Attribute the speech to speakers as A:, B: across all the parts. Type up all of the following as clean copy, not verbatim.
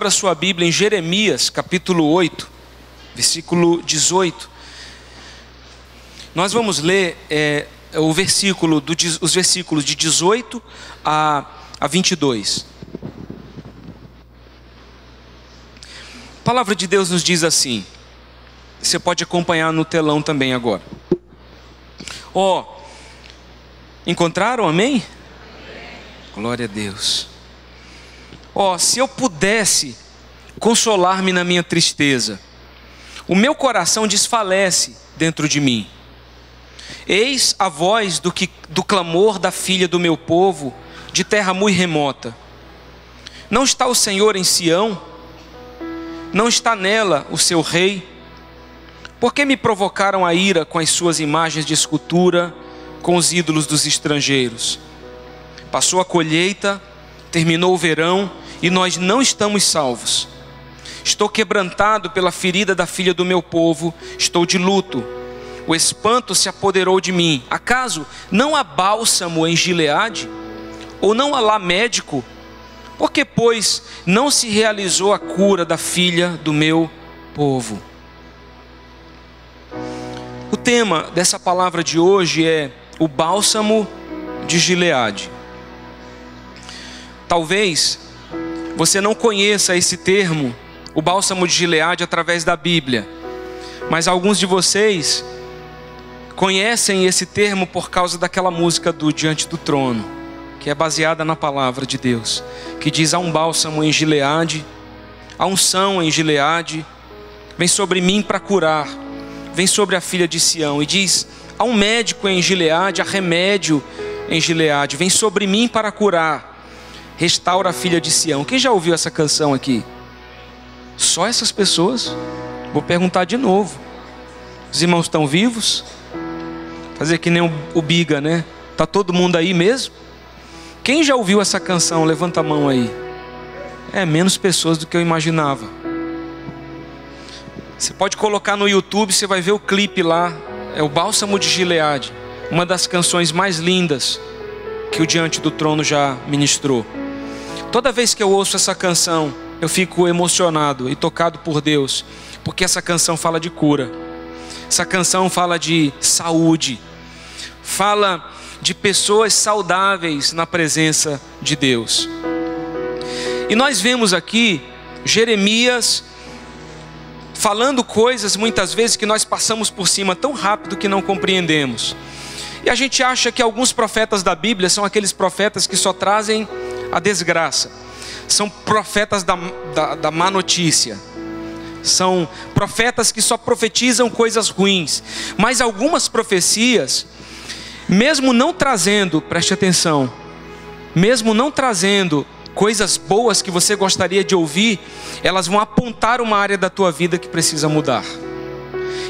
A: abra sua Bíblia em Jeremias, capítulo 8, versículo 18. Nós vamos ler os versículos de 18 a 22. A palavra de Deus nos diz assim. Você pode acompanhar no telão também agora. Encontraram? Amém? Glória a Deus. Se eu pudesse consolar-me na minha tristeza, o meu coração desfalece dentro de mim. Eis a voz do clamor da filha do meu povo, de terra muito remota. Não está o Senhor em Sião? Não está nela o seu rei? Por que me provocaram a ira com as suas imagens de escultura, com os ídolos dos estrangeiros? Passou a colheita, terminou o verão, e nós não estamos salvos. Estou quebrantado pela ferida da filha do meu povo, estou de luto. O espanto se apoderou de mim. Acaso não há bálsamo em Gileade? Ou não há lá médico? Por que, pois, não se realizou a cura da filha do meu povo? O tema dessa palavra de hoje é o bálsamo de Gileade. Talvez você não conheça esse termo, o bálsamo de Gileade, através da Bíblia. Mas alguns de vocês conhecem esse termo por causa daquela música do Diante do Trono, que é baseada na palavra de Deus, que diz: há um bálsamo em Gileade, há unção em Gileade, vem sobre mim para curar, vem sobre a filha de Sião. E diz: há um médico em Gileade, há remédio em Gileade, vem sobre mim para curar, restaura a filha de Sião. Quem já ouviu essa canção aqui? Só essas pessoas? Vou perguntar de novo. Os irmãos estão vivos? Fazer que nem o Biga, né? Tá todo mundo aí mesmo? Quem já ouviu essa canção? Levanta a mão aí. Menos pessoas do que eu imaginava. Você pode colocar no YouTube, você vai ver o clipe lá. É o Bálsamo de Gileade, uma das canções mais lindas que o Diante do Trono já ministrou. Toda vez que eu ouço essa canção, eu fico emocionado e tocado por Deus, porque essa canção fala de cura. Essa canção fala de saúde, fala de pessoas saudáveis na presença de Deus. E nós vemos aqui Jeremias falando coisas muitas vezes que nós passamos por cima tão rápido que não compreendemos. E a gente acha que alguns profetas da Bíblia são aqueles profetas que só trazem a desgraça. São profetas da má notícia. São profetas que só profetizam coisas ruins. Mas algumas profecias, mesmo não trazendo, preste atenção, mesmo não trazendo coisas boas que você gostaria de ouvir, elas vão apontar uma área da tua vida que precisa mudar.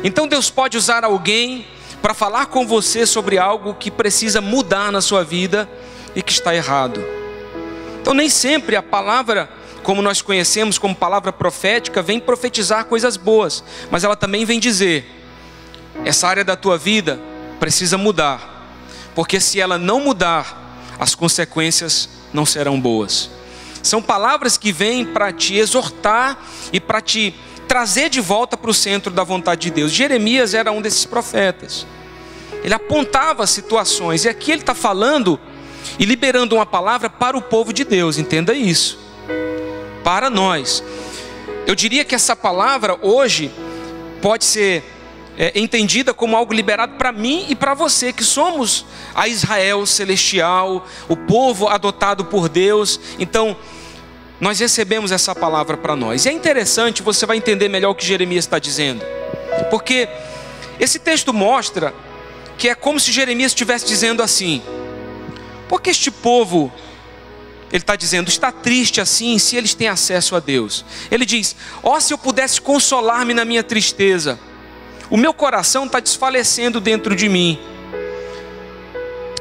A: Então Deus pode usar alguém para falar com você sobre algo que precisa mudar na sua vida e que está errado. Então nem sempre a palavra, como nós conhecemos como palavra profética, vem profetizar coisas boas, mas ela também vem dizer: essa área da tua vida precisa mudar, porque se ela não mudar, as consequências não serão boas. São palavras que vêm para te exortar e para te trazer de volta para o centro da vontade de Deus. Jeremias era um desses profetas. Ele apontava situações, e aqui ele está falando e liberando uma palavra para o povo de Deus. Entenda isso, para nós. Eu diria que essa palavra hoje pode ser entendida como algo liberado para mim e para você, que somos a Israel celestial, o povo adotado por Deus. Então nós recebemos essa palavra para nós. E é interessante, você vai entender melhor o que Jeremias está dizendo, porque esse texto mostra que é como se Jeremias estivesse dizendo assim: porque este povo, ele está dizendo, está triste assim, se eles têm acesso a Deus. Ele diz: se eu pudesse consolar-me na minha tristeza, o meu coração está desfalecendo dentro de mim.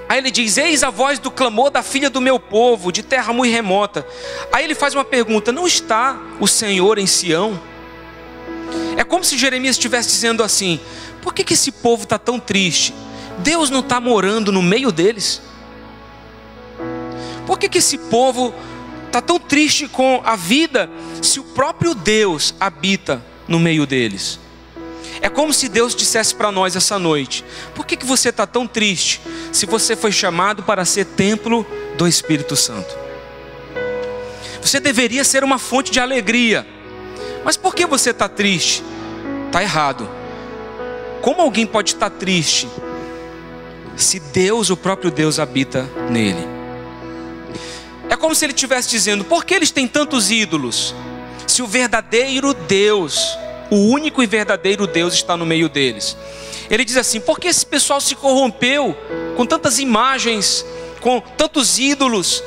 A: Aí ele diz: eis a voz do clamor da filha do meu povo, de terra muito remota. Aí ele faz uma pergunta: não está o Senhor em Sião? É como se Jeremias estivesse dizendo assim: por que esse povo está tão triste? Deus não está morando no meio deles? Por que esse povo está tão triste com a vida, se o próprio Deus habita no meio deles? É como se Deus dissesse para nós essa noite: por que você está tão triste, se você foi chamado para ser templo do Espírito Santo? Você deveria ser uma fonte de alegria, mas por que você está triste? Está errado. Como alguém pode estar triste, se Deus, o próprio Deus, habita nele? É como se ele estivesse dizendo: por que eles têm tantos ídolos, se o verdadeiro Deus, o único e verdadeiro Deus, está no meio deles? Ele diz assim: por que esse pessoal se corrompeu com tantas imagens, com tantos ídolos,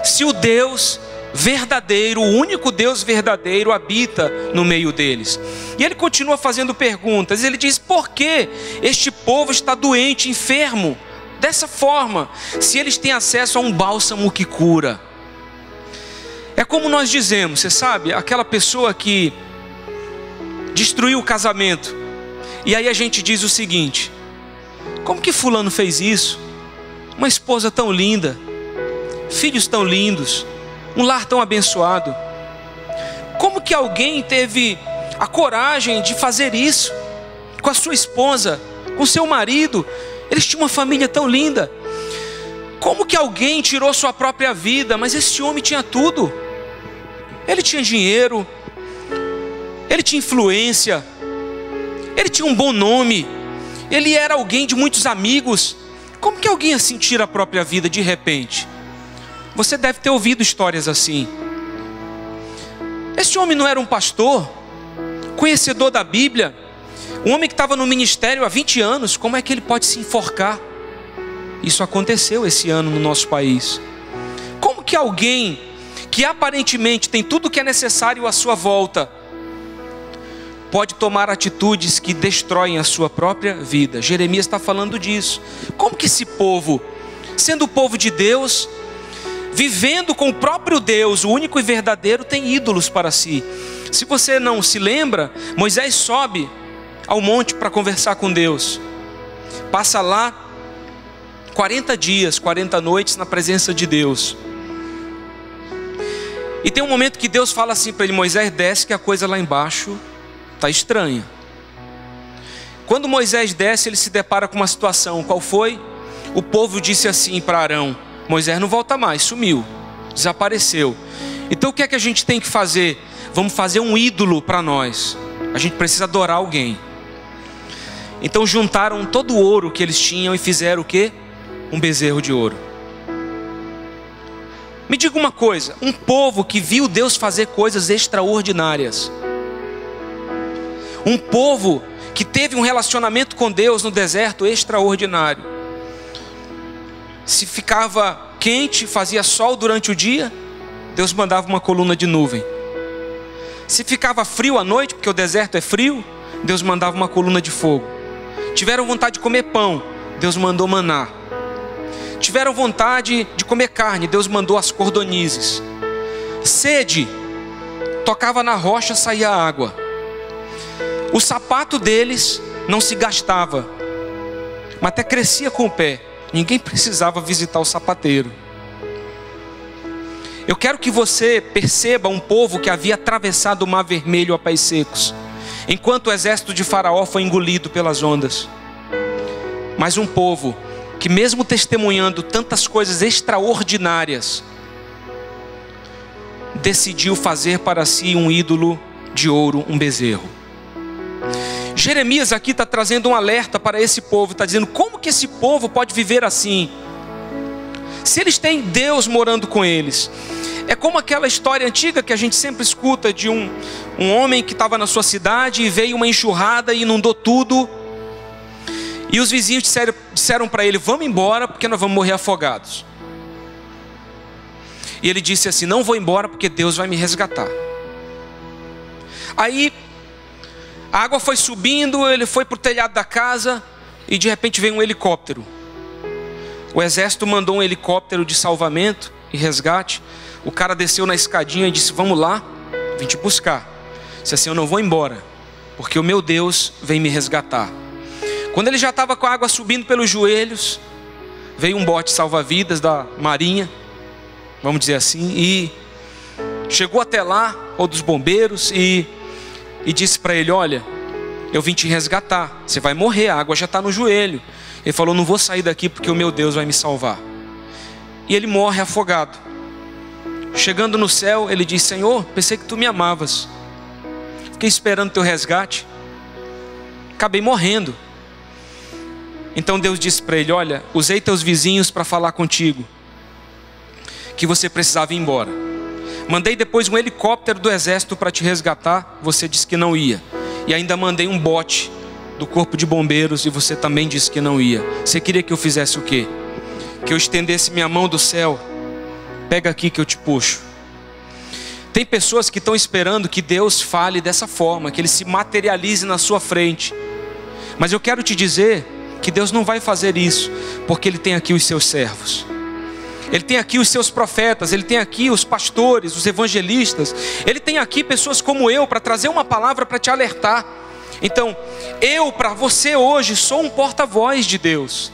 A: se o Deus verdadeiro, o único Deus verdadeiro, habita no meio deles? E ele continua fazendo perguntas. Ele diz: por que este povo está doente, enfermo, dessa forma, se eles têm acesso a um bálsamo que cura? É como nós dizemos, você sabe, aquela pessoa que destruiu o casamento, e aí a gente diz o seguinte: como que fulano fez isso? Uma esposa tão linda, filhos tão lindos, um lar tão abençoado. Como que alguém teve a coragem de fazer isso com a sua esposa, com seu marido? Eles tinham uma família tão linda. Como que alguém tirou sua própria vida? Mas esse homem tinha tudo. Ele tinha dinheiro, ele tinha influência, ele tinha um bom nome, ele era alguém de muitos amigos. Como que alguém assim tira a própria vida de repente? Você deve ter ouvido histórias assim. Esse homem não era um pastor, conhecedor da Bíblia, um homem que estava no ministério há 20 anos, como é que ele pode se enforcar? Isso aconteceu esse ano no nosso país. Como que alguém que aparentemente tem tudo o que é necessário à sua volta, pode tomar atitudes que destroem a sua própria vida? Jeremias está falando disso. Como que esse povo, sendo o povo de Deus, vivendo com o próprio Deus, o único e verdadeiro, tem ídolos para si? Se você não se lembra, Moisés sobe ao monte para conversar com Deus. Passa lá 40 dias, 40 noites na presença de Deus. E tem um momento que Deus fala assim para ele: Moisés, desce que a coisa lá embaixo está estranha. Quando Moisés desce, ele se depara com uma situação. Qual foi? O povo disse assim para Arão: Moisés não volta mais, sumiu, desapareceu. Então o que é que a gente tem que fazer? Vamos fazer um ídolo para nós. A gente precisa adorar alguém. Então juntaram todo o ouro que eles tinham e fizeram o quê? Um bezerro de ouro. Me diga uma coisa: um povo que viu Deus fazer coisas extraordinárias, um povo que teve um relacionamento com Deus no deserto extraordinário, se ficava quente, fazia sol durante o dia, Deus mandava uma coluna de nuvem. Se ficava frio à noite, porque o deserto é frio, Deus mandava uma coluna de fogo. Tiveram vontade de comer pão, Deus mandou maná. Tiveram vontade de comer carne, Deus mandou as cordonizes. Sede, tocava na rocha, saía água. O sapato deles não se gastava, mas até crescia com o pé. Ninguém precisava visitar o sapateiro. Eu quero que você perceba um povo que havia atravessado o Mar Vermelho a pés secos, enquanto o exército de Faraó foi engolido pelas ondas. Mas um povo que, mesmo testemunhando tantas coisas extraordinárias, decidiu fazer para si um ídolo de ouro, um bezerro. Jeremias aqui está trazendo um alerta para esse povo. Está dizendo: como que esse povo pode viver assim, se eles têm Deus morando com eles? É como aquela história antiga que a gente sempre escuta de um homem que estava na sua cidade e veio uma enxurrada e inundou tudo. E os vizinhos disseram para ele: vamos embora porque nós vamos morrer afogados. E ele disse assim: não vou embora porque Deus vai me resgatar. Aí a água foi subindo, ele foi para o telhado da casa e de repente veio um helicóptero. O exército mandou um helicóptero de salvamento e resgate. O cara desceu na escadinha e disse: vamos lá, vim te buscar. Disse assim: eu não vou embora porque o meu Deus vem me resgatar. Quando ele já estava com a água subindo pelos joelhos, veio um bote salva-vidas da marinha, vamos dizer assim, e chegou até lá, ou dos bombeiros, e disse para ele: olha, eu vim te resgatar, você vai morrer, a água já está no joelho. Ele falou: não vou sair daqui porque o meu Deus vai me salvar. E ele morre afogado. Chegando no céu, ele diz: Senhor, pensei que tu me amavas, fiquei esperando teu resgate, acabei morrendo. Então Deus disse para ele: olha, usei teus vizinhos para falar contigo que você precisava ir embora. Mandei depois um helicóptero do exército para te resgatar, você disse que não ia. E ainda mandei um bote do corpo de bombeiros e você também disse que não ia. Você queria que eu fizesse o quê? Que eu estendesse minha mão do céu? Pega aqui que eu te puxo. Tem pessoas que estão esperando que Deus fale dessa forma, que Ele se materialize na sua frente. Mas eu quero te dizer que Deus não vai fazer isso, porque Ele tem aqui os seus servos. Ele tem aqui os seus profetas, Ele tem aqui os pastores, os evangelistas. Ele tem aqui pessoas como eu para trazer uma palavra para te alertar. Então, eu para você hoje sou um porta-voz de Deus.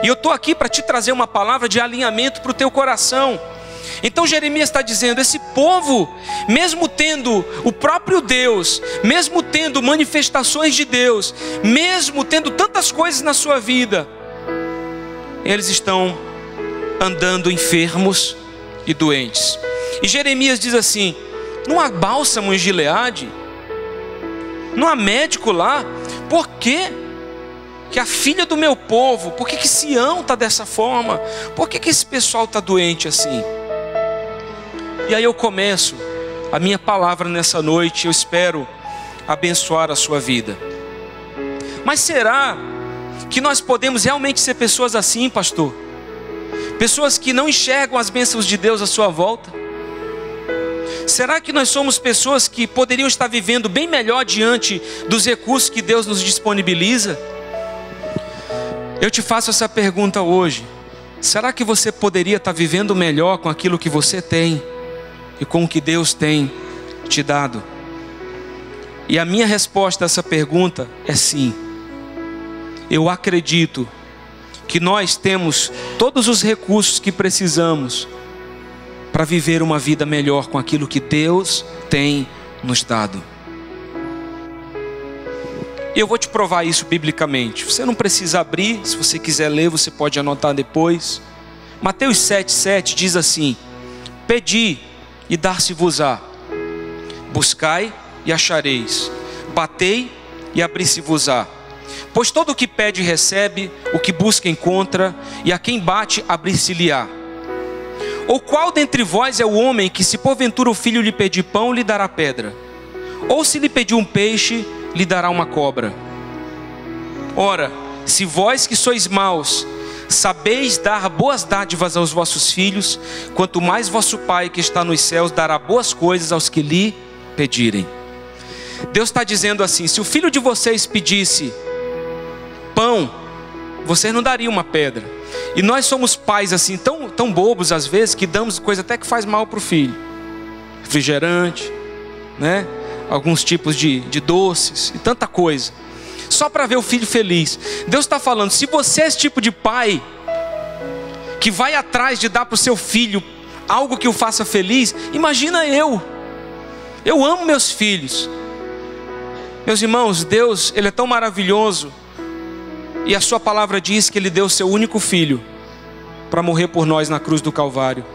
A: E eu estou aqui para te trazer uma palavra de alinhamento para o teu coração. Então Jeremias está dizendo: esse povo, mesmo tendo o próprio Deus, mesmo tendo manifestações de Deus, mesmo tendo tantas coisas na sua vida, eles estão andando enfermos e doentes. E Jeremias diz assim: não há bálsamo em Gileade? Não há médico lá? Por quê? Que a filha do meu povo, por que Sião está dessa forma? Por que esse pessoal está doente assim? E aí eu começo a minha palavra nessa noite. Eu espero abençoar a sua vida. Mas será que nós podemos realmente ser pessoas assim, pastor? Pessoas que não enxergam as bênçãos de Deus à sua volta? Será que nós somos pessoas que poderiam estar vivendo bem melhor diante dos recursos que Deus nos disponibiliza? Eu te faço essa pergunta hoje: será que você poderia estar vivendo melhor com aquilo que você tem e com o que Deus tem te dado? E a minha resposta a essa pergunta é sim. Eu acredito que nós temos todos os recursos que precisamos para viver uma vida melhor com aquilo que Deus tem nos dado. E eu vou te provar isso biblicamente. Você não precisa abrir, se você quiser ler, você pode anotar depois. Mateus 7,7 diz assim: pedi e dar-se-vos-á, buscai e achareis, batei e abrir-se-vos-á. Pois todo o que pede recebe, o que busca encontra, e a quem bate abrir-se-lhe-á. Ou qual dentre vós é o homem que, se porventura o filho lhe pedir pão, lhe dará pedra? Ou se lhe pedir um peixe, lhe dará uma cobra? Ora, se vós que sois maus, sabeis dar boas dádivas aos vossos filhos, quanto mais vosso Pai que está nos céus dará boas coisas aos que lhe pedirem. Deus está dizendo assim: se o filho de vocês pedisse pão, vocês não dariam uma pedra. E nós somos pais assim, tão bobos às vezes, que damos coisa até que faz mal para o filho. Refrigerante, né? Alguns tipos de doces e tanta coisa, só para ver o filho feliz. Deus está falando: se você é esse tipo de pai que vai atrás de dar para o seu filho algo que o faça feliz, imagina eu amo meus filhos. Meus irmãos, Deus, Ele é tão maravilhoso, e a sua palavra diz que Ele deu o seu único filho para morrer por nós na cruz do Calvário,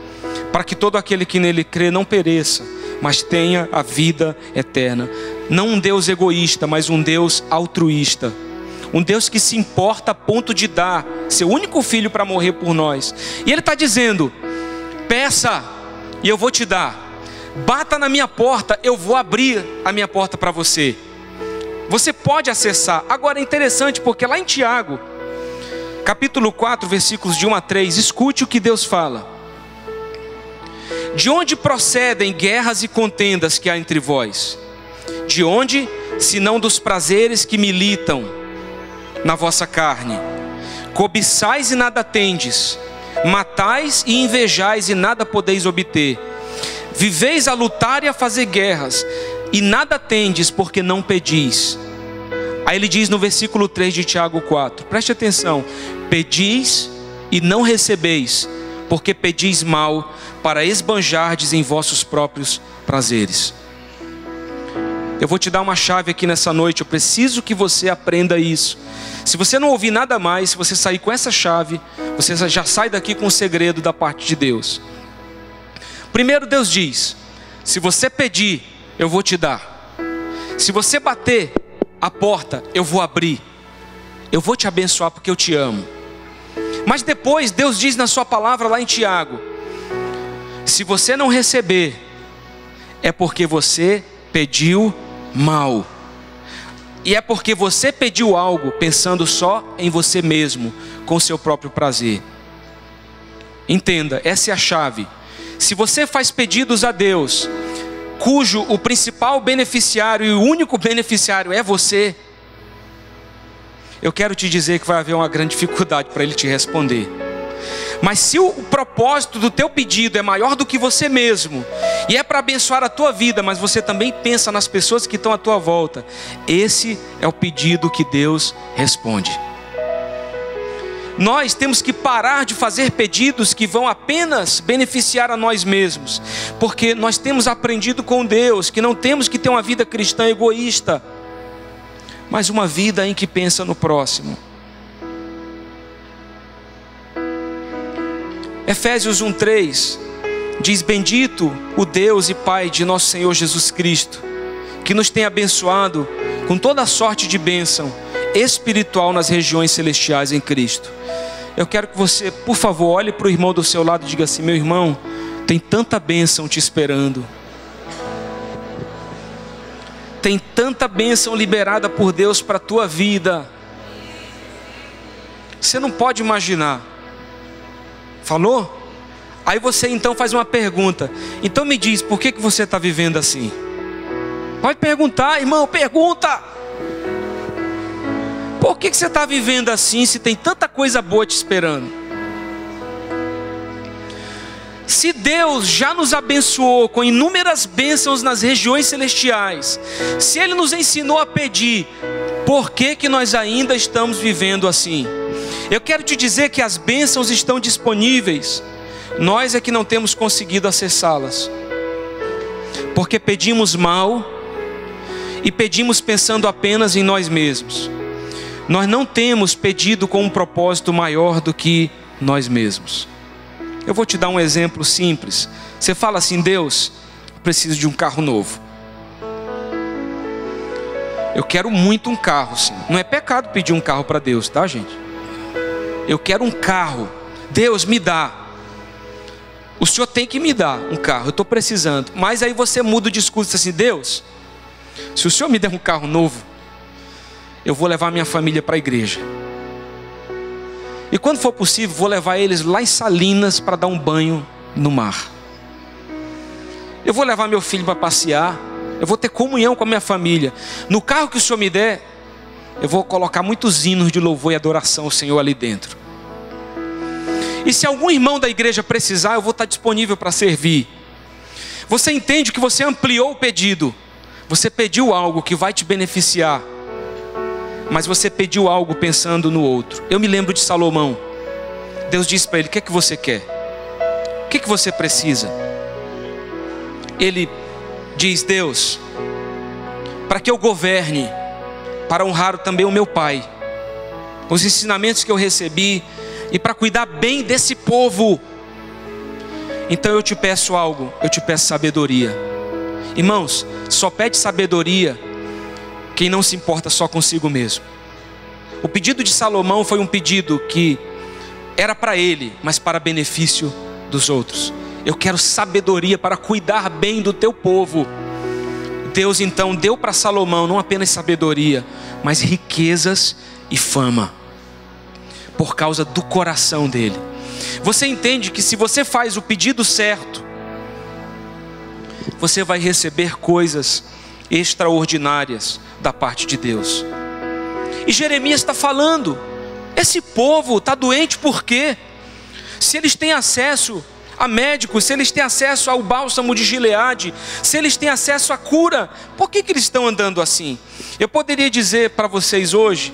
A: para que todo aquele que nele crê não pereça, mas tenha a vida eterna. Não um Deus egoísta, mas um Deus altruísta. Um Deus que se importa a ponto de dar seu único filho para morrer por nós. E Ele está dizendo: peça e eu vou te dar. Bata na minha porta, eu vou abrir a minha porta para você. Você pode acessar. Agora é interessante, porque lá em Tiago, capítulo 4, versículos de 1 a 3, escute o que Deus fala. De onde procedem guerras e contendas que há entre vós? De onde, senão dos prazeres que militam na vossa carne? Cobiçais e nada tendes, matais e invejais e nada podeis obter. Viveis a lutar e a fazer guerras, e nada tendes porque não pedis. Aí ele diz no versículo 3 de Tiago 4, preste atenção: pedis e não recebeis, porque pedis mal para esbanjardes em vossos próprios prazeres. Eu vou te dar uma chave aqui nessa noite, eu preciso que você aprenda isso. Se você não ouvir nada mais, se você sair com essa chave, você já sai daqui com um segredo da parte de Deus. Primeiro, Deus diz: se você pedir, eu vou te dar. Se você bater a porta, eu vou abrir. Eu vou te abençoar porque eu te amo. Mas depois, Deus diz na sua palavra lá em Tiago: se você não receber, é porque você pediu mal. E é porque você pediu algo pensando só em você mesmo, com o seu próprio prazer. Entenda, essa é a chave. Se você faz pedidos a Deus, cujo o principal beneficiário e o único beneficiário é você, eu quero te dizer que vai haver uma grande dificuldade para Ele te responder. Mas se o propósito do teu pedido é maior do que você mesmo, e é para abençoar a tua vida, mas você também pensa nas pessoas que estão à tua volta, esse é o pedido que Deus responde. Nós temos que parar de fazer pedidos que vão apenas beneficiar a nós mesmos, porque nós temos aprendido com Deus que não temos que ter uma vida cristã egoísta, mas uma vida em que pensa no próximo. Efésios 1:3 diz: bendito o Deus e Pai de nosso Senhor Jesus Cristo, que nos tem abençoado com toda a sorte de bênção espiritual nas regiões celestiais em Cristo. Eu quero que você, por favor, olhe para o irmão do seu lado e diga assim: meu irmão, tem tanta bênção te esperando. Tem tanta bênção liberada por Deus para a tua vida. Você não pode imaginar. Falou? Aí você então faz uma pergunta: então me diz, por que você está vivendo assim? Pode perguntar, irmão, pergunta. Por que você está vivendo assim se tem tanta coisa boa te esperando? Se Deus já nos abençoou com inúmeras bênçãos nas regiões celestiais, se Ele nos ensinou a pedir, por que nós ainda estamos vivendo assim? Eu quero te dizer que as bênçãos estão disponíveis, nós é que não temos conseguido acessá-las, porque pedimos mal e pedimos pensando apenas em nós mesmos. Nós não temos pedido com um propósito maior do que nós mesmos. Eu vou te dar um exemplo simples. Você fala assim: Deus, eu preciso de um carro novo. Eu quero muito um carro, sim. Não é pecado pedir um carro para Deus, tá, gente? Eu quero um carro. Deus, me dá. O Senhor tem que me dar um carro, eu estou precisando. Mas aí você muda o discurso assim: Deus, se o Senhor me der um carro novo, eu vou levar minha família para a igreja. E quando for possível, vou levar eles lá em Salinas para dar um banho no mar. Eu vou levar meu filho para passear. Eu vou ter comunhão com a minha família. No carro que o Senhor me der, eu vou colocar muitos hinos de louvor e adoração ao Senhor ali dentro. E se algum irmão da igreja precisar, eu vou estar disponível para servir. Você entende que você ampliou o pedido. Você pediu algo que vai te beneficiar, mas você pediu algo pensando no outro. Eu me lembro de Salomão. Deus disse para ele: o que é que você quer? O que é que você precisa? Ele diz: Deus, para que eu governe, para honrar também o meu pai, os ensinamentos que eu recebi, e para cuidar bem desse povo. Então eu te peço algo, eu te peço sabedoria. Irmãos, só pede sabedoria quem não se importa só consigo mesmo. O pedido de Salomão foi um pedido que era para ele, mas para benefício dos outros. Eu quero sabedoria para cuidar bem do teu povo. Deus então deu para Salomão não apenas sabedoria, mas riquezas e fama, por causa do coração dele. Você entende que se você faz o pedido certo, você vai receber coisas extraordinárias da parte de Deus. E Jeremias está falando: esse povo está doente por quê? Se eles têm acesso a médicos, se eles têm acesso ao bálsamo de Gileade, se eles têm acesso à cura, por que eles estão andando assim? Eu poderia dizer para vocês hoje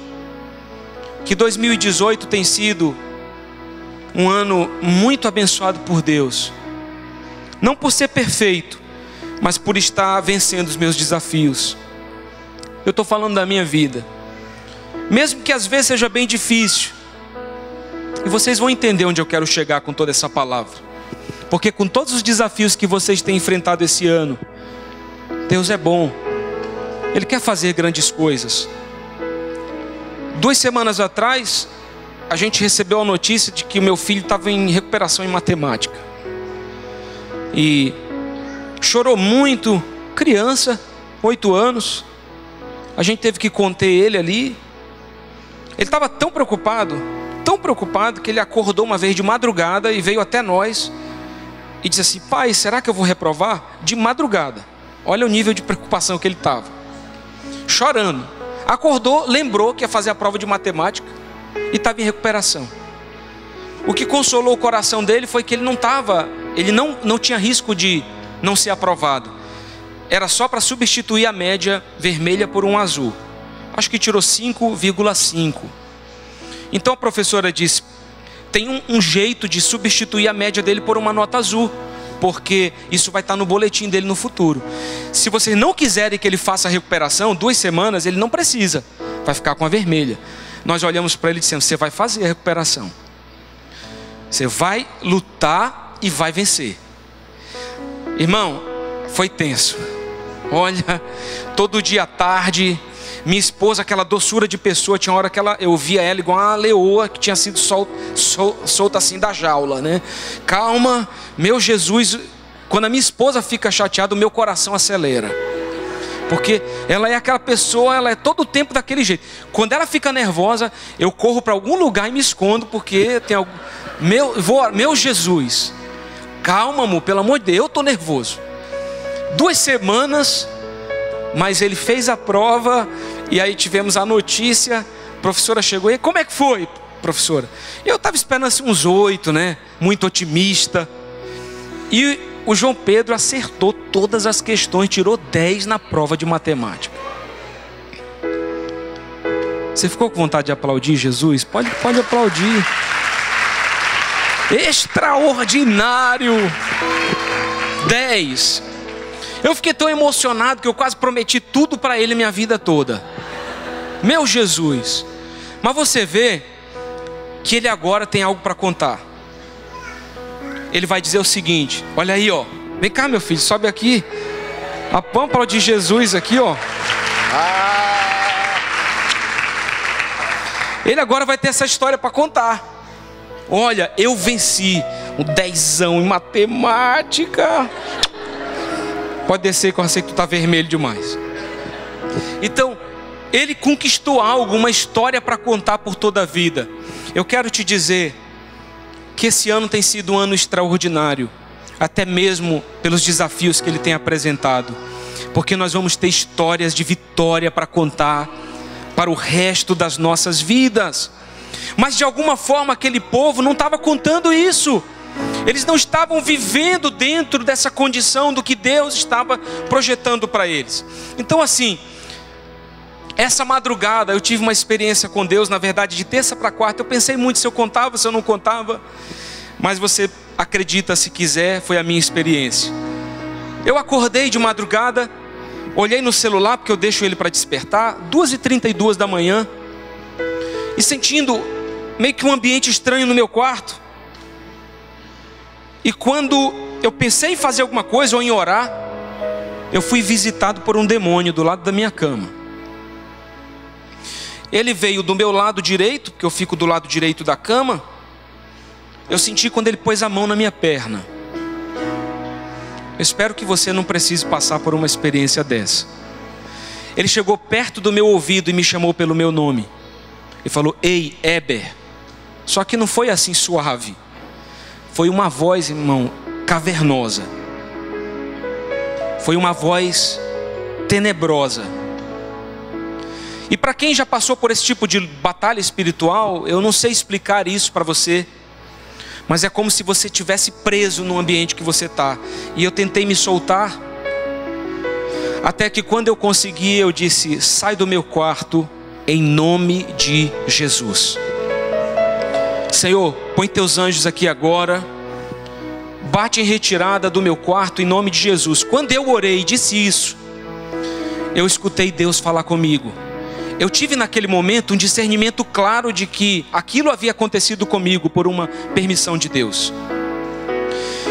A: que 2018 tem sido um ano muito abençoado por Deus. Não por ser perfeito, mas por estar vencendo os meus desafios. Eu estou falando da minha vida. Mesmo que às vezes seja bem difícil. E vocês vão entender onde eu quero chegar com toda essa palavra. Porque com todos os desafios que vocês têm enfrentado esse ano, Deus é bom. Ele quer fazer grandes coisas. 2 semanas atrás, a gente recebeu a notícia de que o meu filho estava em recuperação em matemática. E chorou muito, criança, 8 anos. A gente teve que conter ele ali. Ele estava tão preocupado que ele acordou uma vez de madrugada e veio até nós e disse assim: pai, será que eu vou reprovar? De madrugada. Olha o nível de preocupação que ele estava. Chorando. Acordou, lembrou que ia fazer a prova de matemática e estava em recuperação. O que consolou o coração dele foi que ele não tinha risco de não ser aprovado. Era só para substituir a média vermelha por um azul. Acho que tirou 5,5. Então a professora disse: tem um jeito de substituir a média dele por uma nota azul, porque isso vai estar no boletim dele no futuro. Se vocês não quiserem que ele faça a recuperação, 2 semanas, ele não precisa, vai ficar com a vermelha. Nós olhamos para ele e dissemos: você vai fazer a recuperação, você vai lutar e vai vencer. Irmão, foi tenso. Olha, todo dia à tarde, minha esposa, aquela doçura de pessoa, tinha hora que eu via ela igual uma leoa que tinha sido solta assim da jaula, né? Calma, meu Jesus. Quando a minha esposa fica chateada, o meu coração acelera. Porque ela é aquela pessoa, ela é todo o tempo daquele jeito. Quando ela fica nervosa, eu corro para algum lugar e me escondo, porque tem algum... Meu Jesus, calma, amor, pelo amor de Deus, eu estou nervoso. 2 semanas, mas ele fez a prova. E aí tivemos a notícia. A professora chegou e: como é que foi, professora? Eu estava esperando assim uns 8, né? Muito otimista. E o João Pedro acertou todas as questões, tirou 10 na prova de matemática. Você ficou com vontade de aplaudir Jesus? Pode aplaudir. Extraordinário. 10. Eu fiquei tão emocionado que eu quase prometi tudo para ele minha vida toda. Meu Jesus. Mas você vê que ele agora tem algo para contar. Ele vai dizer o seguinte: olha aí, ó. Vem cá, meu filho, sobe aqui. A pâmpara de Jesus aqui, ó. Ele agora vai ter essa história para contar. Olha, eu venci um 10ão em matemática. Pode descer que eu sei que tu está vermelho demais. Então, ele conquistou algo, uma história para contar por toda a vida. Eu quero te dizer que esse ano tem sido um ano extraordinário, até mesmo pelos desafios que ele tem apresentado, porque nós vamos ter histórias de vitória para contar para o resto das nossas vidas. Mas de alguma forma aquele povo não estava contando isso. Eles não estavam vivendo dentro dessa condição do que Deus estava projetando para eles. Então assim, essa madrugada eu tive uma experiência com Deus. Na verdade, de terça para quarta eu pensei muito se eu contava, se eu não contava. Mas você acredita se quiser, foi a minha experiência. Eu acordei de madrugada, olhei no celular, porque eu deixo ele para despertar, 2h32 da manhã, e sentindo meio que um ambiente estranho no meu quarto. E quando eu pensei em fazer alguma coisa ou em orar, eu fui visitado por um demônio do lado da minha cama. Ele veio do meu lado direito, porque eu fico do lado direito da cama. Eu senti quando ele pôs a mão na minha perna. Eu espero que você não precise passar por uma experiência dessa. Ele chegou perto do meu ouvido e me chamou pelo meu nome. Ele falou: ei, Éber. Só que não foi assim suave. Foi uma voz, irmão, cavernosa. Foi uma voz tenebrosa. E para quem já passou por esse tipo de batalha espiritual, eu não sei explicar isso para você, mas é como se você estivesse preso no ambiente que você está. E eu tentei me soltar, até que quando eu consegui, eu disse: sai do meu quarto, em nome de Jesus. Senhor, põe teus anjos aqui agora, bate em retirada do meu quarto em nome de Jesus. Quando eu orei e disse isso, eu escutei Deus falar comigo. Eu tive naquele momento um discernimento claro de que aquilo havia acontecido comigo por uma permissão de Deus.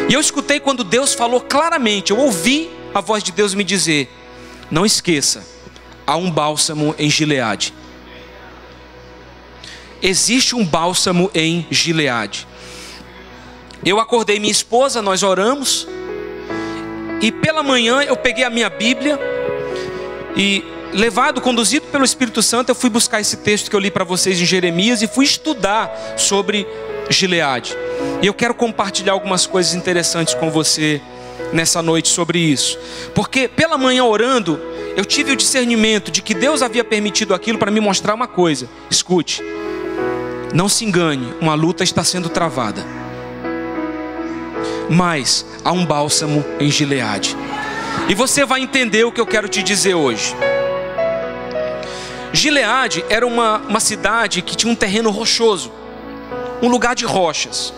A: E eu escutei quando Deus falou claramente, eu ouvi a voz de Deus me dizer: não esqueça, há um bálsamo em Gileade. Existe um bálsamo em Gileade. Eu acordei minha esposa, nós oramos, e pela manhã eu peguei a minha Bíblia e, conduzido pelo Espírito Santo, eu fui buscar esse texto que eu li para vocês em Jeremias e fui estudar sobre Gileade. E eu quero compartilhar algumas coisas interessantes com você nessa noite sobre isso. Porque pela manhã orando, eu tive o discernimento de que Deus havia permitido aquilo para me mostrar uma coisa. Escute, não se engane, uma luta está sendo travada, mas há um bálsamo em Gileade. E você vai entender o que eu quero te dizer hoje. Gileade era uma cidade que tinha um terreno rochoso, um lugar de rochas,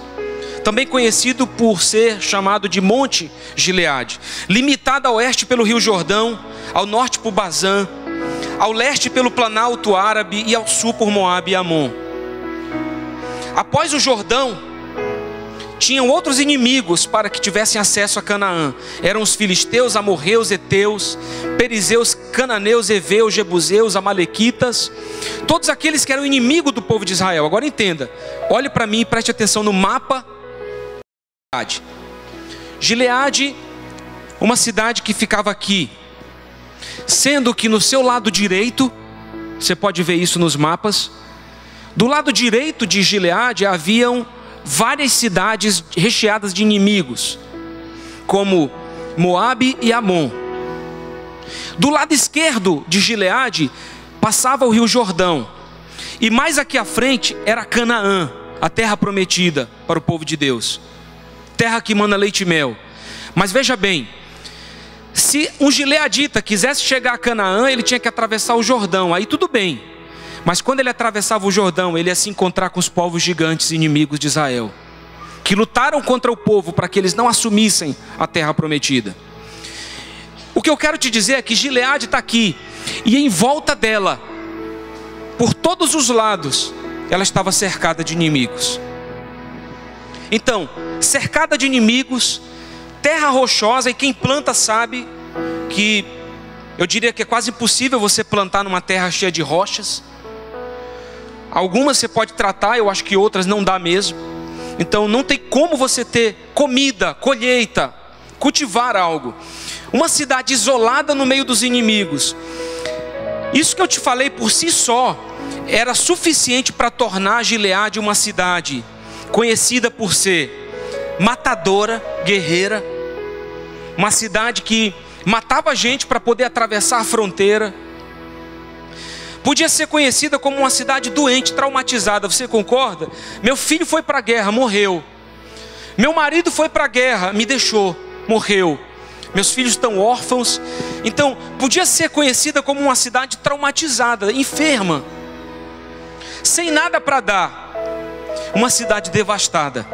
A: também conhecido por ser chamado de Monte Gileade, limitado a oeste pelo Rio Jordão, ao norte por Bazã, ao leste pelo Planalto Árabe e ao sul por Moabe e Amon. Após o Jordão, tinham outros inimigos para que tivessem acesso a Canaã. Eram os filisteus, amorreus, heteus, perizeus, cananeus, heveus, jebuseus, amalequitas, todos aqueles que eram inimigos do povo de Israel. Agora entenda, olhe para mim e preste atenção no mapa. Gileade, uma cidade que ficava aqui, sendo que no seu lado direito, você pode ver isso nos mapas, do lado direito de Gileade haviam várias cidades recheadas de inimigos, como Moabe e Amon. Do lado esquerdo de Gileade passava o Rio Jordão, e mais aqui à frente era Canaã, a terra prometida para o povo de Deus, terra que mana leite e mel. Mas veja bem, se um gileadita quisesse chegar a Canaã, ele tinha que atravessar o Jordão, aí tudo bem. Mas quando ele atravessava o Jordão, ele ia se encontrar com os povos gigantes inimigos de Israel, que lutaram contra o povo para que eles não assumissem a terra prometida. O que eu quero te dizer é que Gileade está aqui, e em volta dela, por todos os lados, ela estava cercada de inimigos. Então, cercada de inimigos, terra rochosa, e quem planta sabe que eu diria que é quase impossível você plantar numa terra cheia de rochas. Algumas você pode tratar, eu acho que outras não dá mesmo. Então não tem como você ter comida, colheita, cultivar algo. Uma cidade isolada no meio dos inimigos. Isso que eu te falei por si só era suficiente para tornar Gileade uma cidade conhecida por ser matadora, guerreira. Uma cidade que matava gente para poder atravessar a fronteira. Podia ser conhecida como uma cidade doente, traumatizada, você concorda? Meu filho foi para a guerra, morreu. Meu marido foi para a guerra, me deixou, morreu. Meus filhos estão órfãos. Então, podia ser conhecida como uma cidade traumatizada, enferma, sem nada para dar. Uma cidade devastada,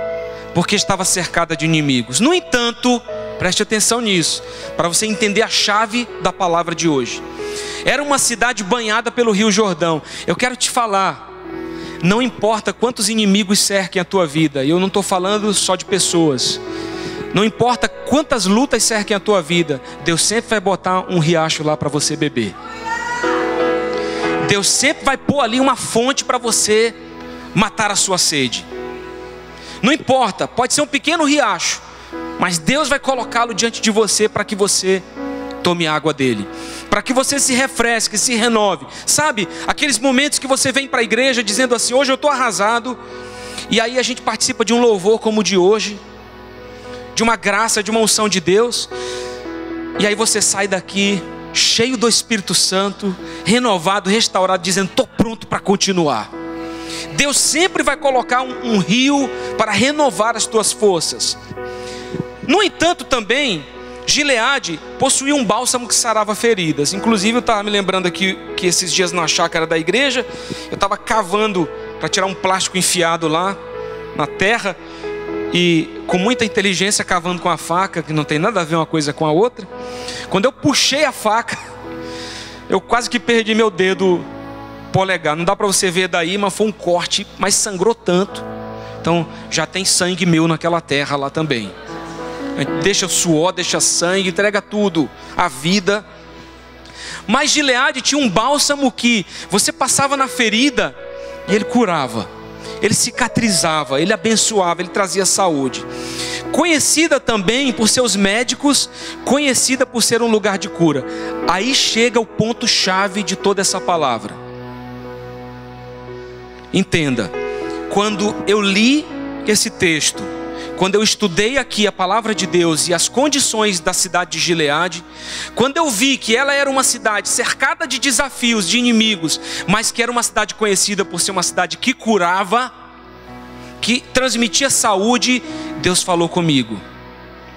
A: porque estava cercada de inimigos. No entanto, preste atenção nisso, para você entender a chave da palavra de hoje. Era uma cidade banhada pelo Rio Jordão. Eu quero te falar, não importa quantos inimigos cerquem a tua vida, e eu não estou falando só de pessoas, não importa quantas lutas cerquem a tua vida, Deus sempre vai botar um riacho lá para você beber. Deus sempre vai pôr ali uma fonte para você matar a sua sede. Não importa, pode ser um pequeno riacho, mas Deus vai colocá-lo diante de você para que você tome água dele, para que você se refresque, se renove. Sabe, aqueles momentos que você vem para a igreja dizendo assim: hoje eu estou arrasado, e aí a gente participa de um louvor como o de hoje, de uma graça, de uma unção de Deus, e aí você sai daqui cheio do Espírito Santo, renovado, restaurado, dizendo: estou pronto para continuar. Deus sempre vai colocar um rio para renovar as tuas forças. No entanto, também Gileade possuía um bálsamo que sarava feridas. Inclusive eu estava me lembrando aqui que esses dias na chácara da igreja, eu estava cavando para tirar um plástico enfiado lá, na terra e com muita inteligência cavando com a faca, que não tem nada a ver uma coisa com a outra. Quando eu puxei a faca, eu quase que perdi meu dedo polegar. Não dá para você ver daí, mas foi um corte, mas sangrou tanto. Então já tem sangue meu naquela terra lá também. Deixa suor, deixa sangue, entrega tudo, a vida. Mas Gileade tinha um bálsamo que você passava na ferida e ele curava, ele cicatrizava, ele abençoava, ele trazia saúde. Conhecida também por seus médicos, conhecida por ser um lugar de cura. Aí chega o ponto-chave de toda essa palavra. Entenda, quando eu li esse texto, quando eu estudei aqui a palavra de Deus e as condições da cidade de Gileade, quando eu vi que ela era uma cidade cercada de desafios, de inimigos, mas que era uma cidade conhecida por ser uma cidade que curava, que transmitia saúde, Deus falou comigo,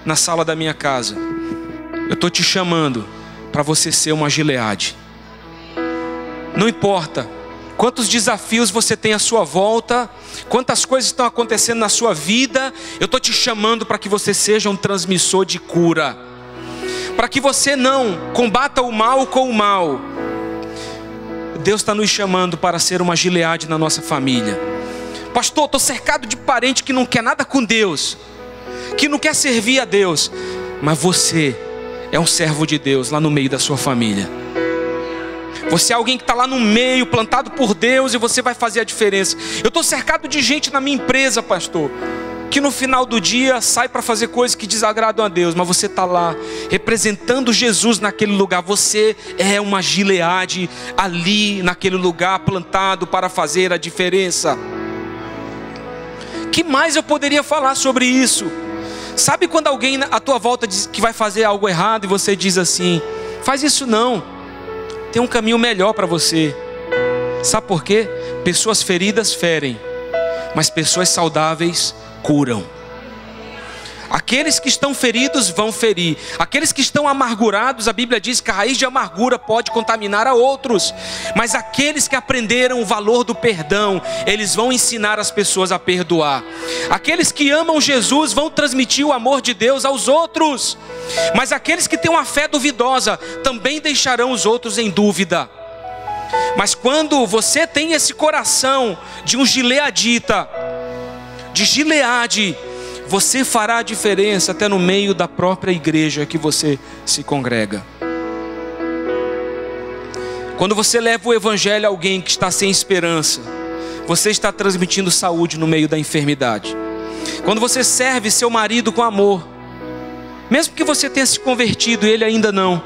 A: na sala da minha casa: eu estou te chamando para você ser uma Gileade. Não importa quantos desafios você tem à sua volta, quantas coisas estão acontecendo na sua vida, eu estou te chamando para que você seja um transmissor de cura, para que você não combata o mal com o mal. Deus está nos chamando para ser uma Gileade na nossa família. Pastor, estou cercado de parente que não quer nada com Deus, que não quer servir a Deus, mas você é um servo de Deus lá no meio da sua família. Você é alguém que está lá no meio, plantado por Deus, e você vai fazer a diferença. Eu estou cercado de gente na minha empresa, pastor, que no final do dia sai para fazer coisas que desagradam a Deus, mas você está lá representando Jesus naquele lugar. Você é uma Gileade ali naquele lugar, plantado para fazer a diferença. Que mais eu poderia falar sobre isso? Sabe quando alguém à tua volta diz que vai fazer algo errado e você diz assim: faz isso não, tem um caminho melhor para você. Sabe por quê? Pessoas feridas ferem, mas pessoas saudáveis curam. Aqueles que estão feridos vão ferir. Aqueles que estão amargurados, a Bíblia diz que a raiz de amargura pode contaminar a outros. Mas aqueles que aprenderam o valor do perdão, eles vão ensinar as pessoas a perdoar. Aqueles que amam Jesus vão transmitir o amor de Deus aos outros. Mas aqueles que têm uma fé duvidosa também deixarão os outros em dúvida. Mas quando você tem esse coração de um gileadita, de Gileade, você fará a diferença até no meio da própria igreja que você se congrega. Quando você leva o evangelho a alguém que está sem esperança, você está transmitindo saúde no meio da enfermidade. Quando você serve seu marido com amor, mesmo que você tenha se convertido e ele ainda não,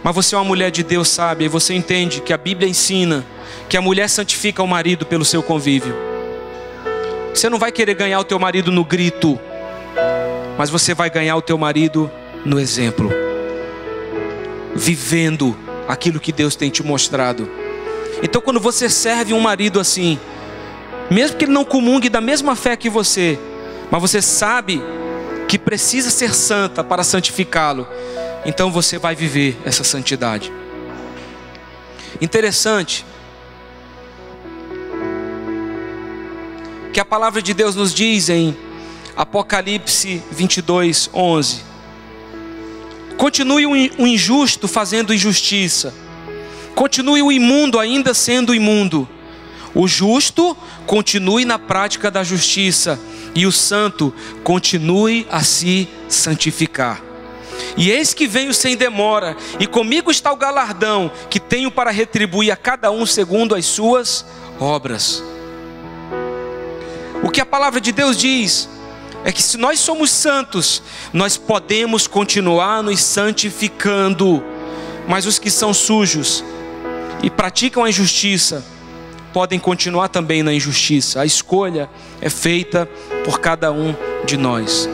A: mas você é uma mulher de Deus, sabe? E você entende que a Bíblia ensina que a mulher santifica o marido pelo seu convívio. Você não vai querer ganhar o teu marido no grito, mas você vai ganhar o teu marido no exemplo, vivendo aquilo que Deus tem te mostrado. Então quando você serve um marido assim, mesmo que ele não comungue da mesma fé que você, mas você sabe que precisa ser santa para santificá-lo, então você vai viver essa santidade. Interessante que a palavra de Deus nos diz em Apocalipse 22, 11: continue o injusto fazendo injustiça, continue o imundo ainda sendo imundo, o justo continue na prática da justiça, e o santo continue a se santificar. E eis que venho sem demora, e comigo está o galardão que tenho para retribuir a cada um segundo as suas obras. O que a palavra de Deus diz é que se nós somos santos, nós podemos continuar nos santificando, mas os que são sujos e praticam a injustiça podem continuar também na injustiça. A escolha é feita por cada um de nós.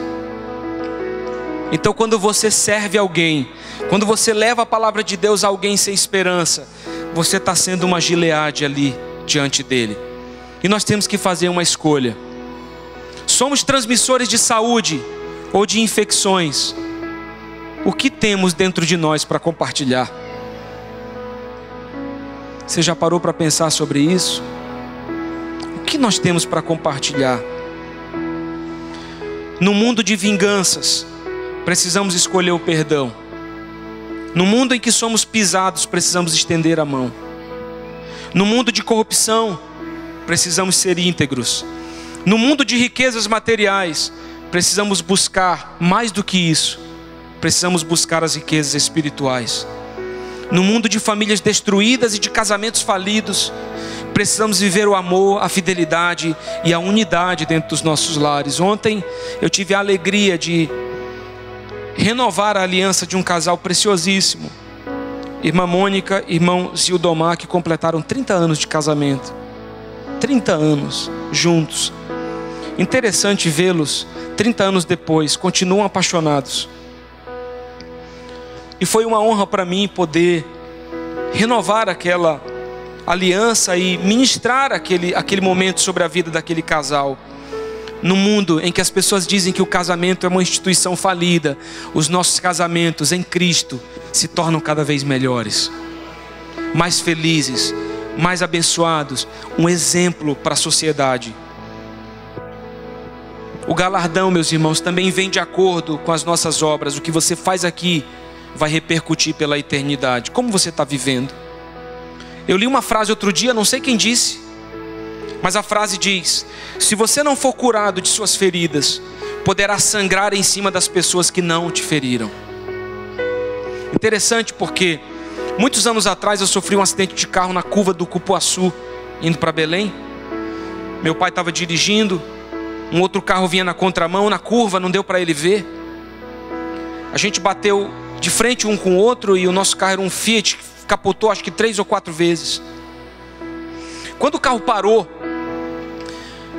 A: Então quando você serve alguém, quando você leva a palavra de Deus a alguém sem esperança, você está sendo uma Gileade ali diante dele. E nós temos que fazer uma escolha. Somos transmissores de saúde ou de infecções? O que temos dentro de nós para compartilhar? Você já parou para pensar sobre isso? O que nós temos para compartilhar? No mundo de vinganças, precisamos escolher o perdão. No mundo em que somos pisados, precisamos estender a mão. No mundo de corrupção, precisamos ser íntegros. No mundo de riquezas materiais, precisamos buscar mais do que isso. Precisamos buscar as riquezas espirituais. No mundo de famílias destruídas e de casamentos falidos, precisamos viver o amor, a fidelidade e a unidade dentro dos nossos lares. Ontem eu tive a alegria de renovar a aliança de um casal preciosíssimo, irmã Mônica e irmão Zildomar, que completaram 30 anos de casamento. 30 anos juntos. Interessante vê-los 30 anos depois, continuam apaixonados. E foi uma honra para mim poder renovar aquela aliança e ministrar aquele momento sobre a vida daquele casal. No mundo em que as pessoas dizem que o casamento é uma instituição falida, os nossos casamentos em Cristo se tornam cada vez melhores, mais felizes, mais abençoados, um exemplo para a sociedade. O galardão, meus irmãos, também vem de acordo com as nossas obras. O que você faz aqui vai repercutir pela eternidade. Como você está vivendo? Eu li uma frase outro dia, não sei quem disse, mas a frase diz: se você não for curado de suas feridas, poderá sangrar em cima das pessoas que não te feriram. Interessante porque muitos anos atrás eu sofri um acidente de carro na curva do Cupuaçu, indo para Belém. Meu pai estava dirigindo, um outro carro vinha na contramão, na curva, não deu para ele ver. A gente bateu de frente um com o outro e o nosso carro era um Fiat, capotou acho que 3 ou 4 vezes. Quando o carro parou,